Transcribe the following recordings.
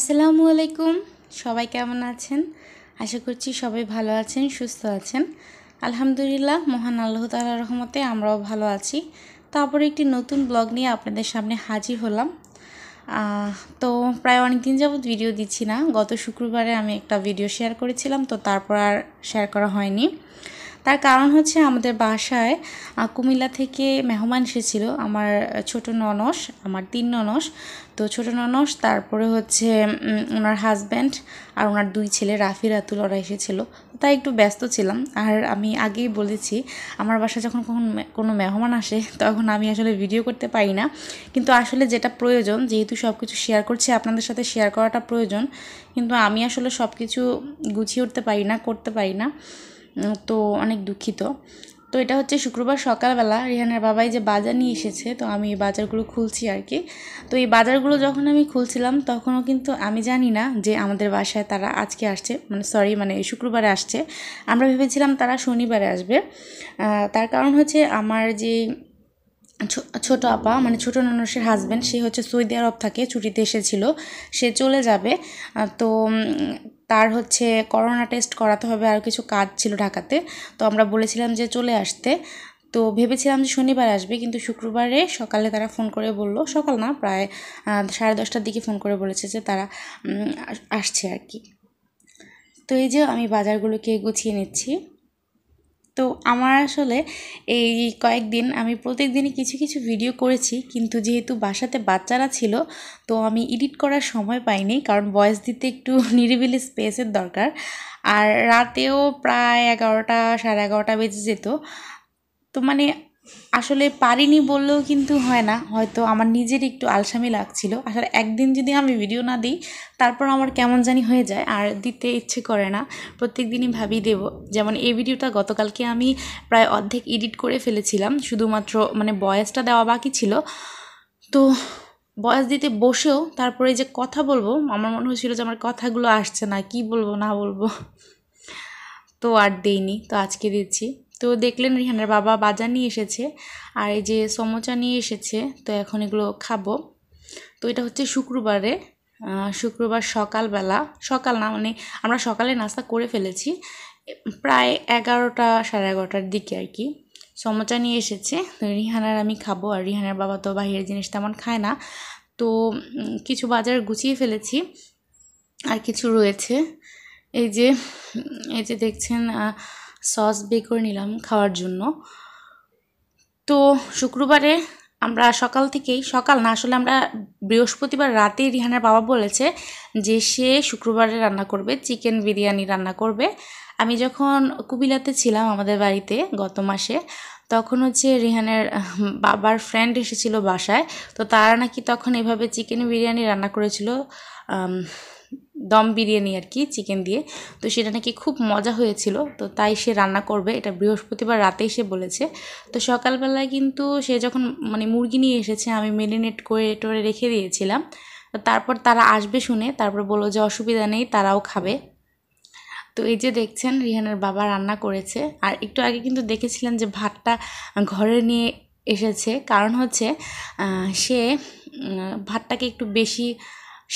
আসসালামু আলাইকুম। সবাই কেমন আছেন? আশা করছি সবাই ভালো আছেন, সুস্থ আছেন। আলহামদুলিল্লাহ, মহান আল্লাহ তাআলার রহমতে আমরাও ভালো আছি। তারপরে একটি নতুন ব্লগ নিয়ে আপনাদের সামনে হাজির হলাম। তো প্রায় অনেক দিন যাবত ভিডিও দিচ্ছি না। গত শুক্রবারে আমি একটা ভিডিও শেয়ার করেছিলাম, তো তারপর আর শেয়ার করা হয়নি। তার কারণ হচ্ছে আমাদের বাসায় কুমিল্লা থেকে মেহমান এসেছিল। আমার ছোট ননস, আমার 3 ননস। তো ছোট ননস, তারপরে হচ্ছে ওনার হাজব্যান্ড আর ওনার 2 ছেলে রাফি রাতুল, ওরা এসেছিল। তাই একটু ব্যস্ত ছিলাম। আর আমি আগেই বলেছি, আমার বাসায় যখন কোনো মেহমান আসে তখন আমি আসলে ভিডিও করতে পারি না। কিন্তু আসলে যেটা প্রয়োজন, যেহেতু সব কিছু শেয়ার করছি, আপনাদের সাথে শেয়ার করাটা প্রয়োজন, কিন্তু আমি আসলে সব কিছু গুছিয়ে উঠতে পারি না, করতে পারি না। তো অনেক দুঃখিত। তো এটা হচ্ছে শুক্রবার সকালবেলা রিহানের বাবাই যে বাজার নিয়ে এসেছে, তো আমি এই বাজারগুলো খুলছি আর কি। তো এই বাজারগুলো যখন আমি খুলছিলাম তখনও কিন্তু আমি জানি না যে আমাদের বাসায় তারা আজকে আসছে, মানে শুক্রবারে আসছে। আমরা ভেবেছিলাম তারা শনিবারে আসবে। তার কারণ হচ্ছে আমার যে ছোট আপা, মানে ছোট ননসের হাজব্যান্ড, সে হচ্ছে সৌদি আরব থাকে, ছুটিতে এসেছিল, সে চলে যাবে। তো তার হচ্ছে করোনা টেস্ট করাতে হবে, আর কিছু কাজ ছিল ঢাকাতে। তো আমরা বলেছিলাম যে চলে আসতে। তো ভেবেছিলাম যে শনিবার আসবে, কিন্তু শুক্রবারে সকালে তারা ফোন করে বলল, সকাল না প্রায় 10:30টার দিকে ফোন করে বলেছে যে তারা আসছে আর কি। তো এই যে আমি বাজারগুলোকে গুছিয়ে নিচ্ছি। তো আমার আসলে এই কয়েকদিন আমি প্রত্যেকদিনই কিছু কিছু ভিডিও করেছি, কিন্তু যেহেতু বাসাতে বাচ্চারা ছিল, তো আমি এডিট করার সময় পাইনি, কারণ ভয়েস দিতে একটু নিরিবিলি স্পেসের দরকার। আর রাতেও প্রায় 11টা 11:30 বেজে যেত। তো আসলে পারিনি বললেও কিন্তু হয় না, হয়তো আমার নিজের একটু আলসামি লাগছিল। আসলে একদিন যদি আমি ভিডিও না দিই, তারপর আমার কেমন জানি হয়ে যায়, আর দিতে ইচ্ছে করে না। প্রত্যেক দিনই ভাবি দেব। যেমন এই ভিডিওটা গতকালকে আমি প্রায় অর্ধেক এডিট করে ফেলেছিলাম, শুধুমাত্র ভয়েসটা দেওয়া বাকি ছিল। তো ভয়েস দিতে বসেও তারপরে যে কথা বলবো, আমার মনে হচ্ছিল যে আমার কথাগুলো আসছে না, কি বলবো না বলবো। তো আর দেইনি, তো আজকে দিচ্ছি। তো দেখলেন রিহানের বাবা বাজার নিয়ে এসেছে, আর এই যে সমোচা নিয়ে এসেছে। তো এখন এগুলো খাবো। তো এটা হচ্ছে শুক্রবার সকালবেলা, সকাল না আমরা সকালে নাস্তা করে ফেলেছি, প্রায় 11টা 11:30টার দিকে আর কি। সমোচা নিয়ে এসেছে, তো রিহানার আমি খাবো। আর রিহানের বাবা তো বাইরের জিনিস তেমন খায় না। তো কিছু বাজার গুছিয়ে ফেলেছি, আর কিছু রয়েছে। এই যে দেখছেন, সস বের করে নিলাম খাওয়ার জন্য। তো শুক্রবারে আমরা সকাল না, আসলে আমরা বৃহস্পতিবার রাতে রিহানের বাবা বলেছে যে সে শুক্রবারে রান্না করবে, চিকেন বিরিয়ানি রান্না করবে। আমি যখন কুমিল্লাতে ছিলাম আমাদের বাড়িতে গত মাসে, তখন হচ্ছে রিহানের বাবার ফ্রেন্ড এসেছিল বাসায়। তো তারা নাকি তখন এভাবে চিকেন বিরিয়ানি রান্না করেছিল, দম বিরিয়ানি আর কি, চিকেন দিয়ে। তো সেটা নাকি খুব মজা হয়েছিল, তো তাই সে রান্না করবে, এটা বৃহস্পতিবার রাতেই সে বলেছে। তো সকালবেলায় কিন্তু সে যখন মুরগি নিয়ে এসেছে, আমি মেরিনেট করে টোরে রেখে দিয়েছিলাম। তো তারপর তারা আসবে শুনে তারপর বললো যে অসুবিধা নেই, তারাও খাবে। তো এই যে দেখছেন রিহানের বাবা রান্না করেছে। আর একটু আগে কিন্তু দেখেছিলেন যে ভাতটা ঘরে নিয়ে এসেছে, কারণ হচ্ছে সে ভাতটাকে একটু বেশি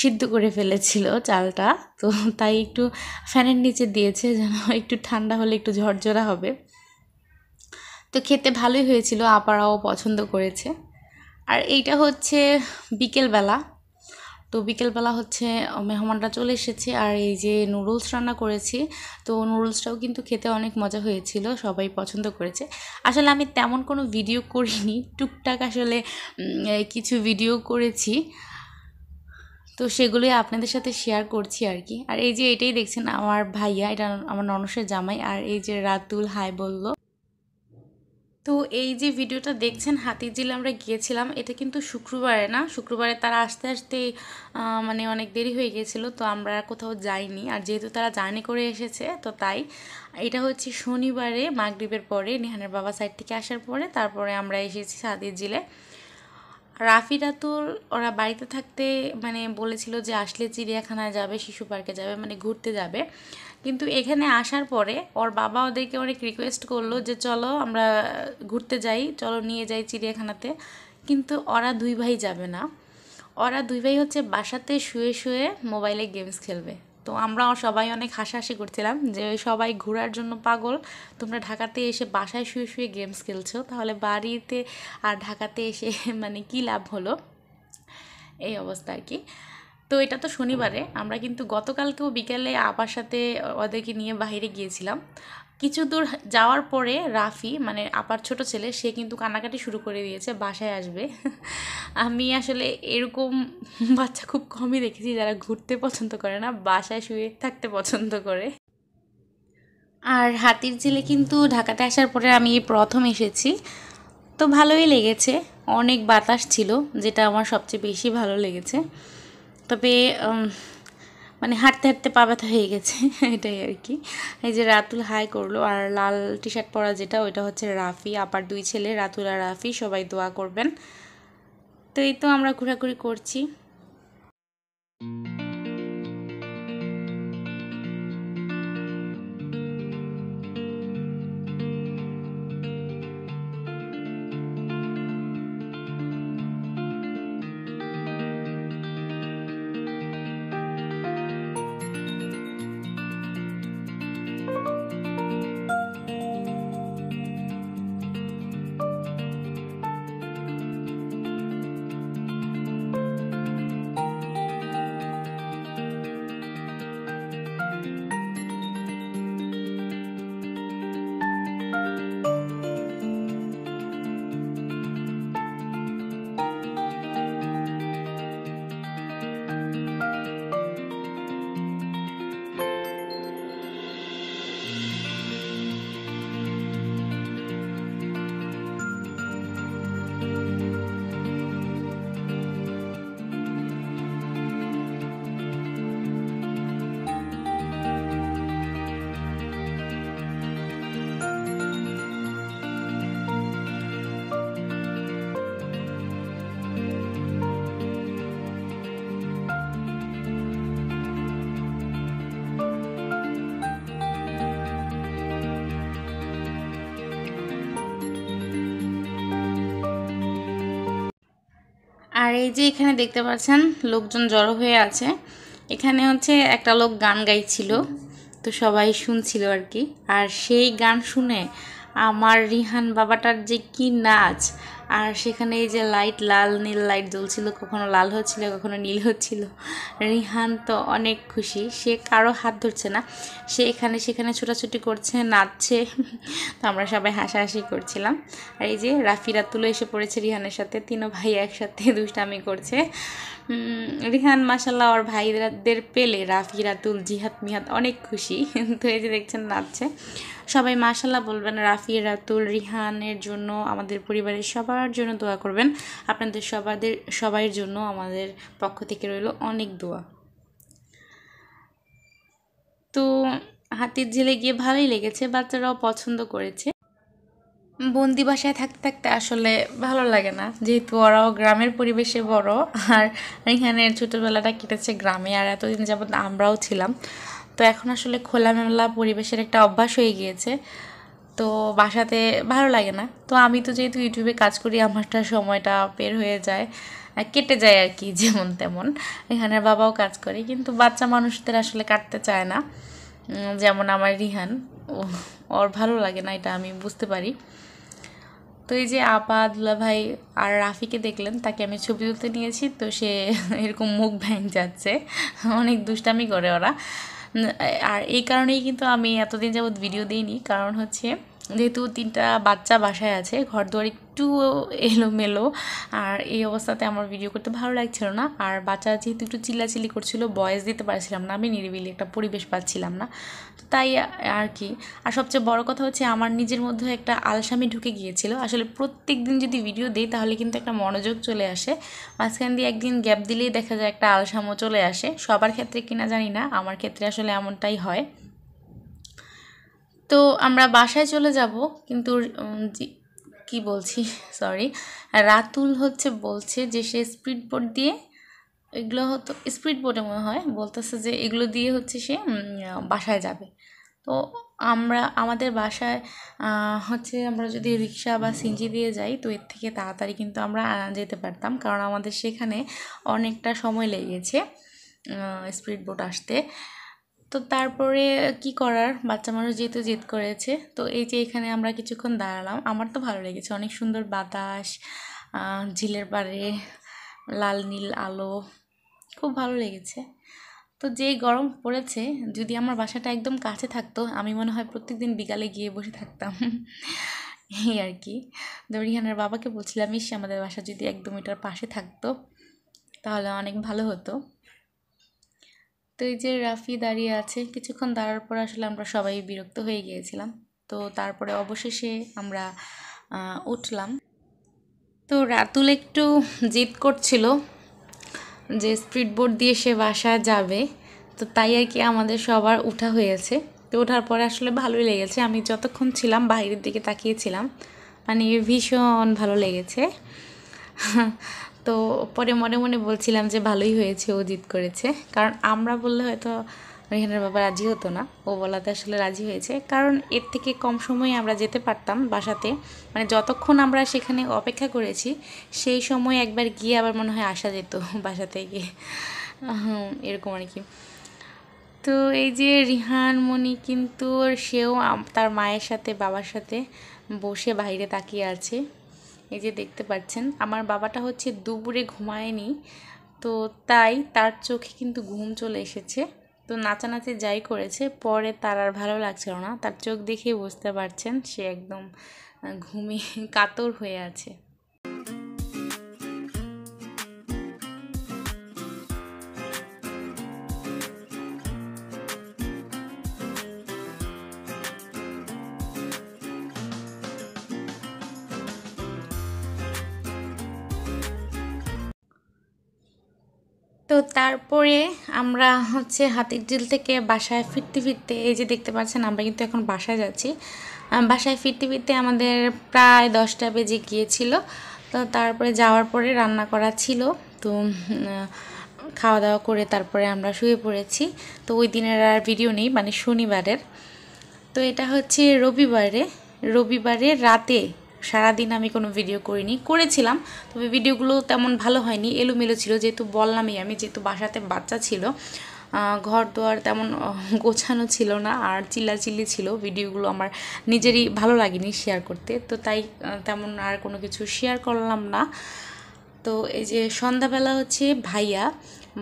সিদ্ধ করে ফেলেছিল চালটা। তো তাই একটু ফ্যানের নিচে দিয়েছে, যেন একটু ঠান্ডা হলে একটু ঝরঝরা হবে। তো খেতে ভালোই হয়েছিল, আপারাও পছন্দ করেছে। আর এইটা হচ্ছে বিকেলবেলা। তো বিকেলবেলা হচ্ছে মেহমানরা চলে এসেছে, আর এই যে নুডলস রান্না করেছি। তো নুডলসটাও কিন্তু খেতে অনেক মজা হয়েছিল, সবাই পছন্দ করেছে। আসলে আমি তেমন কোনো ভিডিও করিনি, টুকটাক আসলে কিছু ভিডিও করেছি, তো সেগুলোই আপনাদের সাথে শেয়ার করছি আর কি। আর এই যে এটাই দেখছেন আমার ভাইয়া, এটা আমার ননসের জামাই। আর এই যে রাতুল হাই বলল। তো এই যে ভিডিওটা দেখছেন হাতিরঝিলে আমরা গিয়েছিলাম, এটা কিন্তু শুক্রবারে না, শুক্রবারে তারা আসতে আসতে অনেক দেরি হয়ে গিয়েছিলো, তো আমরা কোথাও যাইনি। আর যেহেতু তারা জার্নি করে এসেছে, তো তাই এটা হচ্ছে শনিবারে মাগরিবের পরে, নিহানের বাবা সাইড থেকে আসার পরে তারপরে আমরা এসেছি হাতিরঝিলে। রাফি রাতুল ওরা বাড়িতে থাকতে বলেছিল যে আসলে চিড়িয়াখানায় যাবে, শিশু পার্কে যাবে, ঘুরতে যাবে। কিন্তু এখানে আসার পরে ওর বাবা ওদেরকে অনেক রিকোয়েস্ট করলো যে চলো আমরা ঘুরতে যাই, চলো নিয়ে যাই চিড়িয়াখানাতে। কিন্তু ওরা 2 ভাই যাবে না, ওরা দুই ভাই হচ্ছে বাসাতে শুয়ে শুয়ে মোবাইলে গেমস খেলবে। তো আমরাও সবাই অনেক হাসাহাসি করছিলাম যে সবাই ঘোরার জন্য পাগল, তোমরা ঢাকাতে এসে বাসায় শুয়ে শুয়ে গেমস খেলছো, তাহলে বাড়িতে আর ঢাকাতে এসে মানে কি লাভ হলো, এই অবস্থা আর কি। তো এটা তো শনিবারে, আমরা কিন্তু গতকালকেও বিকেলে আপার সাথে ওদেরকে নিয়ে বাইরে গিয়েছিলাম। কিছু দূর যাওয়ার পরে রাফি মানে আপার ছোট ছেলে সে কিন্তু কান্নাকাটি শুরু করে দিয়েছে বাসায় আসবে। আমি আসলে এরকম বাচ্চা খুব কমই দেখেছি যারা ঘুরতে পছন্দ করে না, বাসায় শুয়ে থাকতে পছন্দ করে। আর হাতির ঝিলে কিন্তু ঢাকাতে আসার পরে আমি এই প্রথম এসেছি, তো ভালোই লেগেছে। অনেক বাতাস ছিল, যেটা আমার সবচেয়ে বেশি ভালো লেগেছে। তবে মানে হাঁটতে হাঁটতে পা ব্যথা হয়ে গেছে এটাই আর কি। এই যে রাতুল হাই করলো, আর লাল টি শার্ট পরা যেটা ওইটা হচ্ছে রাফি, আপার দুই ছেলে রাতুল আর রাফি, সবাই দোয়া করবেন। তো এই তো আমরা ঘোরাঘুরি করছি। আর এই যে এখানে দেখতে পাচ্ছেন লোকজন জড়ো হয়ে আছে, এখানে হচ্ছে একটা লোক গান গাইছিল, তো সবাই শুনছিল আর কি। আর সেই গান শুনে আমার রিহান বাবাটার যে কি নাচ, আর সেখানে এই যে লাইট লাল নীল লাইট জ্বলছিল, কখনো লাল হচ্ছিল কখনো নীল হচ্ছিল। রিহান তো অনেক খুশি, সে কারো হাত ধরছে না, সে এখানে সেখানে ছোটাছুটি করছে, নাচছে। তো আমরা সবাই হাসাহাসি করছিলাম। আর এই যে রাফি রাতুলও এসে পড়েছে রিহানের সাথে, তিনও ভাই একসাথে দুষ্টামি করছে। রিহান মাশাল্লাহ ওর ভাইদের পেলে রাফি রাতুল জিহাদ মিহাদ অনেক খুশি। তো এই যে দেখছেন নাচছে। সবাই মাশাল্লাহ বলবেন রাফি রাতুল রিহানের জন্য, আমাদের পরিবারের সবার জন্য দোয়া করবেন। আপনাদের সবার জন্য আমাদের পক্ষ থেকে রইল অনেক দোয়া। তো হাতির ঝিলে গিয়ে ভালোই লেগেছে, বাচ্চারাও পছন্দ করেছে। বন্দি বাসায় থাকতে থাকতে আসলে ভালো লাগে না, যেহেতু ওরাও গ্রামের পরিবেশে বড়, আর রিহানের ছোটোবেলাটা কেটেছে গ্রামে, আর এতদিন যাবত আমরাও ছিলাম। তো এখন আসলে খোলামেলা পরিবেশের একটা অভ্যাস হয়ে গিয়েছে, তো বাসাতে ভালো লাগে না। তো আমি তো যেহেতু ইউটিউবে কাজ করি, আমারটা সময়টা বের হয়ে যায়, কেটে যায় আর কি যেমন তেমন। রিহানের বাবাও কাজ করে, কিন্তু বাচ্চা মানুষদের আসলে কাটতে চায় না, যেমন আমার রিহান, ওর ভালো লাগে না, এটা আমি বুঝতে পারি। তো এই যে আপা দুলা ভাই আর রাফিকে দেখলেন, তাকে আমি ছবি তুলতে নিয়েছি, তো সে এরকম মুখ ভ্যাং যাচ্ছে, অনেক দুষ্টামি করে ওরা। আর এই কারণেই কিন্তু আমি এতদিন যাবৎ ভিডিও দিইনি, কারণ হচ্ছে যেহেতু 3টা বাচ্চা বাসায় আছে, ঘর দুয়ার একটু এলোমেলো, আর এই অবস্থাতে আমার ভিডিও করতে ভালো লাগছিল না। আর বাচ্চা যেহেতু একটু চিল্লাচিল্লি করছিল, ভয়েস দিতে পারছিলাম না, আমি নিরিবিলি একটা পরিবেশ পাচ্ছিলাম না, তো তাই আর কি। আর সবচেয়ে বড় কথা হচ্ছে আমার নিজের মধ্যে একটা আলসামি ঢুকে গিয়েছিল। আসলে প্রত্যেক দিন যদি ভিডিও দিই তাহলে কিন্তু একটা মনোযোগ চলে আসে, মাঝখান দিয়ে একদিন গ্যাপ দিলেই দেখা যায় একটা আলসামো চলে আসে। সবার ক্ষেত্রে কিনা জানি না, আমার ক্ষেত্রে আসলে এমনটাই হয়। তো আমরা বাসায় চলে যাব, কিন্তু কি বলছি সরি, রাতুল হচ্ছে বলছে যে সে স্পিড বোট দিয়ে, এগুলো হতো স্পিড বোটে মনে হয় বলতেছে যে এগুলো দিয়ে হচ্ছে সে বাসায় যাবে। তো আমাদের বাসায় হচ্ছে আমরা যদি রিক্সা বা সিএনজি দিয়ে যাই তো এর থেকে তাড়াতাড়ি কিন্তু আমরা যেতে পারতাম, কারণ আমাদের সেখানে অনেকটা সময় লেগেছে স্পিড বোট আসতে। তো তারপরে কি করার, বাচ্চা মানুষ যেহেতু জেদ করেছে, তো এই যে এখানে আমরা কিছুক্ষণ দাঁড়ালাম। আমার তো ভালো লেগেছে, অনেক সুন্দর বাতাস, ঝিলের পাড়ে লাল নীল আলো, খুব ভালো লেগেছে। তো যেই গরম পড়েছে, যদি আমার বাসাটা একদম কাছে থাকতো আমি মনে হয় প্রত্যেকদিন বিকালে গিয়ে বসে থাকতাম। এই আর কি। তো রিহানের বাবাকে বলছিলাম, ইস আমাদের বাসা যদি একদম এটার পাশে থাকতো তাহলে অনেক ভালো হতো। তো এই যে রাফি দাঁড়িয়ে আছে, কিছুক্ষণ দাঁড়ার পর আসলে আমরা সবাই বিরক্ত হয়ে গিয়েছিলাম। তো তারপরে অবশেষে আমরা উঠলাম। তো রাতুল একটু জেদ করছিল যে স্পিড বোট দিয়ে সে বাসায় যাবে, তো তাই আর কি আমাদের সবার উঠা হয়েছে। তো ওঠার পরে আসলে ভালোই লেগেছে, আমি যতক্ষণ ছিলাম বাইরের দিকে তাকিয়েছিলাম, মানে ভীষণ ভালো লেগেছে। তো পরে মনে মনে বলছিলাম যে ভালোই হয়েছে ও জিদ করেছে, কারণ আমরা বললে হয়তো রেহানের বাবা রাজি হতো না, ও বলাতে আসলে রাজি হয়েছে, কারণ এর থেকে কম সময়ে আমরা যেতে পারতাম বাসাতে। মানে যতক্ষণ আমরা সেখানে অপেক্ষা করেছি সেই সময় একবার গিয়ে আবার মনে হয় আসা যেত বাসাতে গিয়ে, এরকম আর কি। তো এই যে রিহান মনি কিন্তু সেও তার মায়ের সাথে বাবার সাথে বসে বাইরে তাকিয়ে আছে। এই যে দেখতে পাচ্ছেন আমার বাবাটা হচ্ছে দুপুরে ঘুমায়নি, তো তাই তার চোখে কিন্তু ঘুম চলে এসেছে। তো নাচানাচি যাই করেছে, পরে তার আর ভালো লাগছিল না, তার চোখ দেখেই বুঝতে পারছেন সে একদম ঘুমিয়ে কাতর হয়ে আছে। তো তারপরে আমরা হচ্ছে হাতিরঝিল থেকে বাসায় ফিরতে ফিরতে, এই যে দেখতে পাচ্ছেন আমরা কিন্তু এখন বাসায় যাচ্ছি। বাসায় ফিরতে ফিরতে আমাদের প্রায় 10টা বেজে গিয়েছিল। তো তারপরে যাওয়ার পরে রান্না করা ছিল, তো খাওয়া দাওয়া করে তারপরে আমরা শুয়ে পড়েছি। তো ওই দিনের আর ভিডিও নেই, মানে শনিবারের। তো এটা হচ্ছে রবিবারে রাতে সারাদিন আমি কোনো ভিডিও করেছিলাম, তবে ভিডিওগুলো তেমন ভালো হয়নি, এলোমেলো ছিল, যেহেতু বললামই আমি, যেহেতু বাসাতে বাচ্চা ছিল, ঘর দোয়ার তেমন গোছানো ছিল না, আর চিল্লাচিল্লি ছিল, ভিডিওগুলো আমার নিজেরই ভালো লাগেনি শেয়ার করতে, তো তাই তেমন আর কোনো কিছু শেয়ার করলাম না। তো এই যে সন্ধ্যাবেলা হচ্ছে ভাইয়া,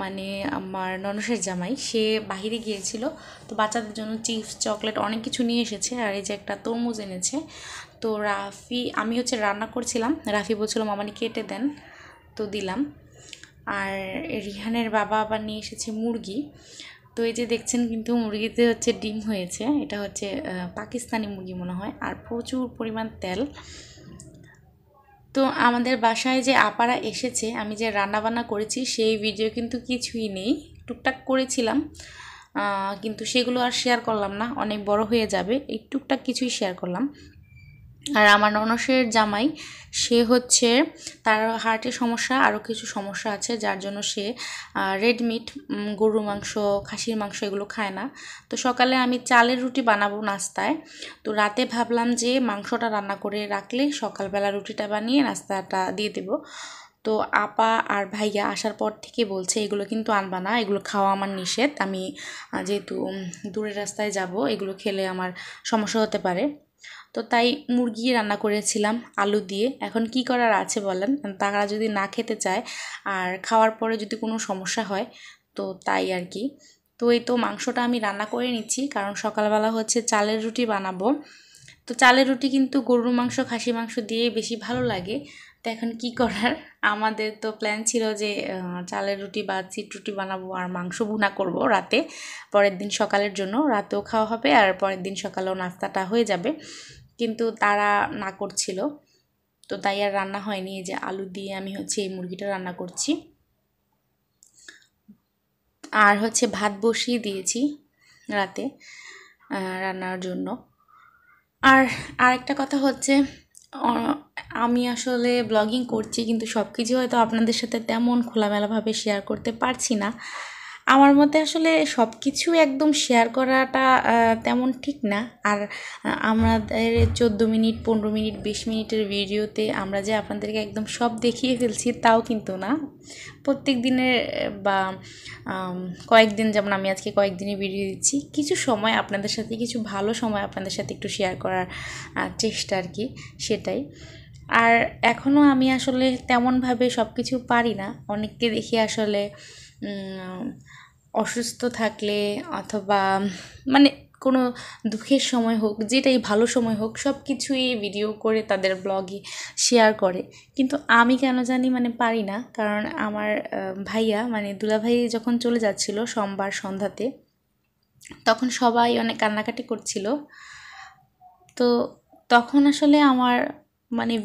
মানে আমার ননসের জামাই, সে বাহিরে গিয়েছিল, তো বাচ্চাদের জন্য চিপস চকলেট অনেক কিছু নিয়ে এসেছে, আর এই যে একটা তরমুজ এনেছে। তো আমি হচ্ছে রান্না করছিলাম, রাফি বলছিল মামানি কেটে দেন, তো দিলাম। আর রিহানের বাবা আবার নিয়ে এসেছে মুরগি। তো এই যে দেখছেন কিন্তু মুরগিতে হচ্ছে ডিম হয়েছে, এটা হচ্ছে পাকিস্তানি মুরগি মনে হয়, আর প্রচুর পরিমাণ তেল। তো আমাদের বাসায় যে আপারা এসেছে, আমি যে রান্নাবান্না করেছি সেই ভিডিও কিন্তু কিছুই নেই, টুকটাক করেছিলাম, কিন্তু সেগুলো আর শেয়ার করলাম না, অনেক বড় হয়ে যাবে, এই টুকটাক কিছুই শেয়ার করলাম। আর আমার ননসের জামাই, সে হচ্ছে তার হার্টের সমস্যা, আরও কিছু সমস্যা আছে, যার জন্য সে রেড মিট, গরুর মাংস, খাসির মাংস এগুলো খায় না। তো সকালে আমি চালের রুটি বানাবো নাস্তায়, তো রাতে ভাবলাম যে মাংসটা রান্না করে রাখলে সকালবেলা রুটিটা বানিয়ে নাস্তাটা দিয়ে দেব। তো আপা আর ভাইয়া আসার পর থেকে বলছে এগুলো কিন্তু আনবা না, এগুলো খাওয়া আমার নিষেধ, আমি যেহেতু দূরের রাস্তায় যাব, এগুলো খেলে আমার সমস্যা হতে পারে। তো তাই মুরগি রান্না করেছিলাম আলু দিয়ে। এখন কি করার আছে বলেন, তারা যদি না খেতে চায় আর খাওয়ার পরে যদি কোনো সমস্যা হয়, তো তাই আর কি। তো এই তো মাংসটা আমি রান্না করে নিচ্ছি, কারণ সকালবেলা হচ্ছে চালের রুটি বানাবো। তো চালের রুটি কিন্তু গরুর মাংস খাসি মাংস দিয়ে বেশি ভালো লাগে। তো এখন কি করার, আমাদের তো প্ল্যান ছিল যে চালের রুটি বা চিট রুটি বানাবো আর মাংস ভুনা করব রাতে, পরের দিন সকালের জন্য, রাতেও খাওয়া হবে আর পরের দিন সকালেও নাস্তাটা হয়ে যাবে, কিন্তু তারা না করছিল, তো তাই আর রান্না হয়নি। এই যে আলু দিয়ে আমি হচ্ছে এই মুরগিটা রান্না করছি, আর হচ্ছে ভাত বসিয়ে দিয়েছি রাতে রান্নার জন্য। আর আরেকটা কথা হচ্ছে, আমি আসলে ব্লগিং করছি কিন্তু সব কিছু হয়তো আপনাদের সাথে তেমন খোলামেলাভাবে শেয়ার করতে পারছি না। আমার মতে আসলে সব কিছু একদম শেয়ার করাটা তেমন ঠিক না। আর আমাদের 14 মিনিট 15 মিনিট 20 মিনিটের ভিডিওতে আমরা যে আপনাদেরকে একদম সব দেখিয়ে ফেলছি তাও কিন্তু না। প্রত্যেক দিনের বা কয়েকদিন, যেমন আমি আজকে কয়েকদিনই ভিডিও দিচ্ছি, কিছু সময় আপনাদের সাথে, কিছু ভালো সময় আপনাদের সাথে একটু শেয়ার করার চেষ্টা আর কি, সেটাই। আর এখনও আমি আসলে তেমনভাবে সব কিছু পারি না। অনেককে দেখি আসলে অসুস্থ থাকলে অথবা মানে কোনো দুঃখের সময় হোক, যেটাই ভালো সময় হোক, সব কিছুই ভিডিও করে তাদের ব্লগে শেয়ার করে। কিন্তু আমি কেন জানি পারি না। কারণ আমার ভাইয়া দুলাভাই যখন চলে যাচ্ছিল সোমবার সন্ধ্যাতে, তখন সবাই অনেক কান্নাকাটি করছিল। তো তখন আসলে আমার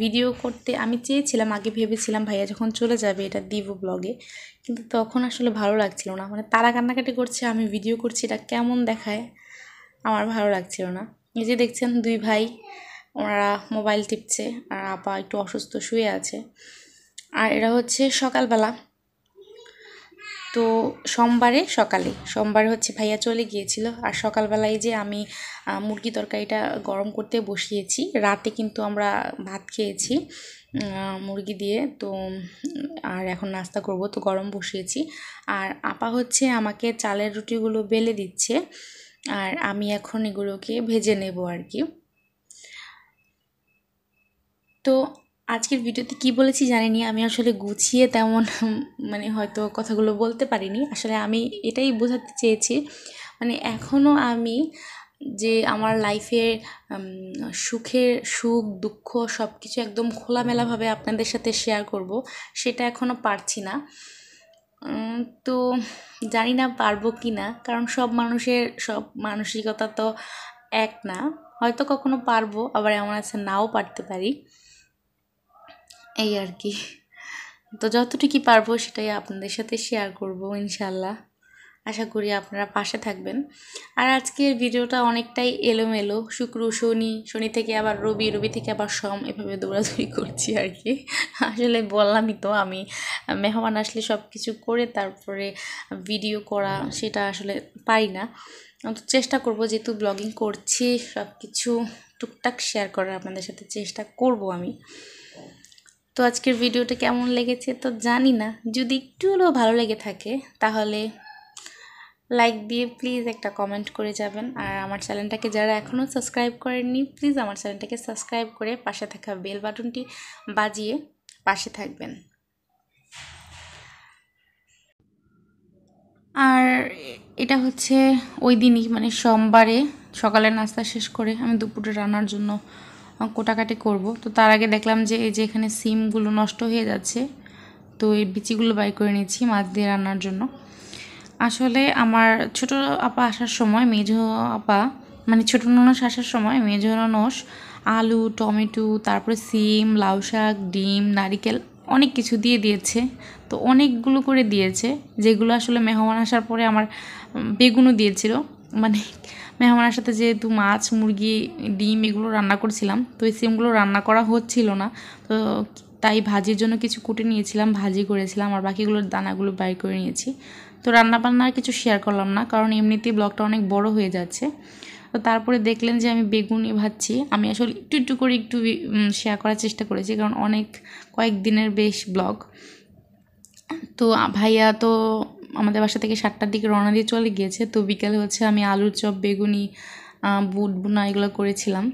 ভিডিও করতে আমি চেয়েছিলাম, আগে ভেবেছিলাম ভাইয়া যখন চলে যাবে এটা দিব ব্লগে, কিন্তু তখন আসলে ভালো লাগছিল না। তারা কান্নাকাটি করছে, আমি ভিডিও করছি, এটা কেমন দেখায়, আমার ভালো লাগছিল না। এই যে দেখছেন 2 ভাই, ওনারা মোবাইল টিপছে, আর আপা একটু অসুস্থ শুয়ে আছে। আর এরা হচ্ছে সকালবেলা, তো সোমবারে হচ্ছে ভাইয়া চলে গিয়েছিল। আর সকালবেলায় যে আমি মুরগি তরকারিটা গরম করতে বসিয়েছি, রাতে কিন্তু আমরা ভাত খেয়েছি মুরগি দিয়ে, তো আর এখন নাস্তা করব, তো গরম বসিয়েছি। আর আপা হচ্ছে আমাকে চালের রুটিগুলো বেলে দিচ্ছে, আর আমি এখন এগুলোকে ভেজে নেব আর কি। তো আজকের ভিডিওতে কি বলেছি জানিনি, আমি আসলে গুছিয়ে তেমন হয়তো কথাগুলো বলতে পারিনি। আসলে আমি এটাই বোঝাতে চেয়েছি, এখনও আমি যে আমার লাইফে সুখ দুঃখ সব কিছু একদম খোলামেলাভাবে আপনাদের সাথে শেয়ার করব, সেটা এখনও পারছি না। তো জানি না পারবো কি না, কারণ সব মানুষের সব মানসিকতা তো এক না। হয়তো কখনো পারবো, আবার এমন আছে নাও পারতে পারি, এই আর কি। তো যতটুকু পারবো সেটাই আপনাদের সাথে শেয়ার করব ইনশাল্লাহ। আশা করি আপনারা পাশে থাকবেন। আর আজকের ভিডিওটা অনেকটাই এলোমেলো, শুক্র শনি থেকে আবার রবি থেকে আবার সোম, এভাবে দৌড়াদৌড়ি করছি আর কি। আসলে বললামই তো, আমি মেহমান আসলে সব কিছু করে তারপরে ভিডিও করা সেটা আসলে পারি না। তো চেষ্টা করব, যেহেতু ব্লগিং করছি, সব কিছু টুকটাক শেয়ার করার আপনাদের সাথে চেষ্টা করব আমি। তো আজকের ভিডিওটা কেমন লেগেছে তো জানি না, যদি একটু হলেও ভালো লেগে থাকে তাহলে লাইক দিয়ে প্লিজ একটা কমেন্ট করে যাবেন। আর আমার চ্যানেলটাকে যারা এখনও সাবস্ক্রাইব করেননি, প্লিজ আমার চ্যানেলটাকে সাবস্ক্রাইব করে পাশে থাকা বেল বাটনটি বাজিয়ে পাশে থাকবেন। আর এটা হচ্ছে ওই দিনই, সোমবারে সকালে নাস্তা শেষ করে আমি দুপুরে রান্নার জন্য কোটাকাটি করব। তো তার আগে দেখলাম যে এই যে এখানে সিমগুলো নষ্ট হয়ে যাচ্ছে, তো এই বিচিগুলো বাই করে নিচ্ছি মাছ দিয়ে রান্নার জন্য। আসলে আমার ছোট আপা আসার সময়, মেজো আপা ছোট ননস আসার সময় মেজো ননস আলু, টমেটো, তারপরে সিম, লাউ শাক, ডিম, নারিকেল অনেক কিছু দিয়ে দিয়েছে। তো অনেকগুলো করে দিয়েছে, যেগুলো আসলে মেহমান আসার পরে আমার বেগুনও দিয়েছিল। মেহমানের সাথে যেহেতু মাছ, মুরগি, ডিম এগুলো রান্না করছিলাম, তো এই সিমগুলো রান্না করা হচ্ছিল না, তো তাই ভাজির জন্য কিছু কুটে নিয়েছিলাম, ভাজি করেছিলাম, আর বাকিগুলোর দানাগুলো বাইর করে নিয়েছি। তো রান্নাবান্না আর কিছু শেয়ার করলাম না, কারণ এমনিতেই ব্লগটা অনেক বড় হয়ে যাচ্ছে। তো তারপরে দেখলেন যে আমি বেগুনি ভাজছি। আমি আসলে একটু করে শেয়ার করার চেষ্টা করেছি, কারণ কয়েকদিনের বেশ ব্লগ। তো ভাইয়া তো আমাদের বাসা থেকে 7টার দিকে রওনা দিয়ে চলে গিয়েছে। তো বিকেলে হচ্ছে আমি আলুর চপ, বেগুনি, বুট বোনা এগুলো করেছিলাম।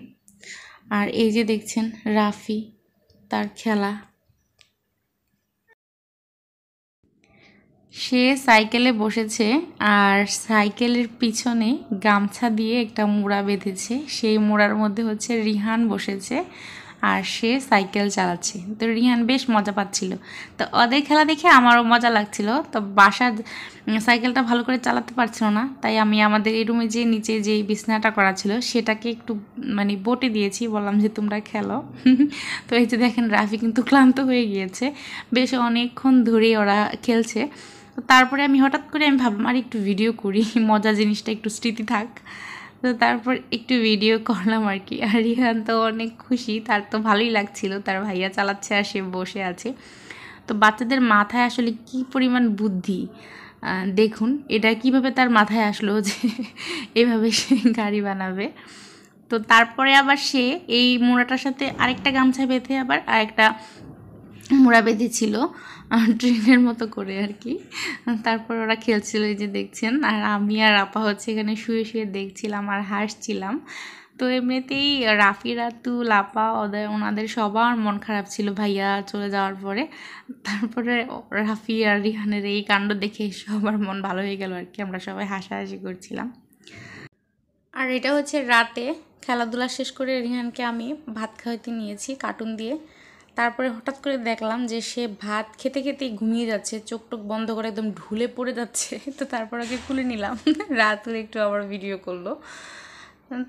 আর এই যে দেখছেন রাফি, তার খেলা, সে সাইকেলে বসেছে, আর সাইকেলের পিছনে গামছা দিয়ে একটা মোড়া বেঁধেছে। সেই মোড়ার মধ্যে হচ্ছে রিহান বসেছে, আর সে সাইকেল চালাচ্ছে। তো রিহান বেশ মজা পাচ্ছিল। তো ওদের খেলা দেখে আমারও মজা লাগছিল। তো বাসার সাইকেলটা ভালো করে চালাতে পারছিল না, তাই আমি আমাদের এই রুমে যে নিচে যেই বিছনাটা করা ছিল সেটাকে একটু বটে দিয়েছি, বললাম যে তোমরা খেলো। তো এই যে দেখেন রাফি কিন্তু ক্লান্ত হয়ে গিয়েছে, বেশ অনেকক্ষণ ধরেই ওরা খেলছে। তো তারপরে আমি হঠাৎ করে ভাবলাম আর একটু ভিডিও করি, মজা জিনিসটা একটু স্মৃতি থাক। তো তারপর একটু ভিডিও করলাম আর কি। আর রিহান তো অনেক খুশি, তার তো ভালোই লাগছিল, তার ভাইয়া চালাচ্ছে আর সে বসে আছে। তো বাচ্চাদের মাথায় আসলে কি পরিমাণ বুদ্ধি, দেখুন এটা কিভাবে তার মাথায় আসলো যে এভাবে সে গাড়ি বানাবে। তো তারপরে আবার সে এই মোড়াটার সাথে আরেকটা গামছা বেঁধে আবার আরেকটা মোড়া বেঁধেছিল ট্রেনের মতো করে আর কি। তারপর ওরা খেলছিল, এই যে দেখছেন, আর আমি আর আপা হচ্ছে এখানে শুয়ে শুয়ে দেখছিলাম আর হাসছিলাম। তো এমনিতেই রাফি, রাতুল, আপা ওনাদের সবার মন খারাপ ছিল ভাইয়া চলে যাওয়ার পরে। তারপরে রাফি আর রিহানের এই কাণ্ড দেখে সবার মন ভালো হয়ে গেল আর কি, আমরা সবাই হাসাহাসি করছিলাম। আর এটা হচ্ছে রাতে খেলাধুলা শেষ করে রিহানকে আমি ভাত খাওয়াতে নিয়েছি কার্টুন দিয়ে। তারপরে হঠাৎ করে দেখলাম যে সে ভাত খেতে খেতেই ঘুমিয়ে যাচ্ছে, চোখ টোক বন্ধ করে একদম ঢুলে পড়ে যাচ্ছে। তো তারপর ওকে খুলে নিলাম, রাতুল একটু আবার ভিডিও করলো।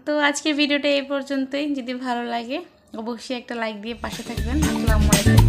তো আজকের ভিডিওটা এই পর্যন্তই। যদি ভালো লাগে অবশ্যই একটা লাইক দিয়ে পাশে থাকবেন। আসসালামু আলাইকুম।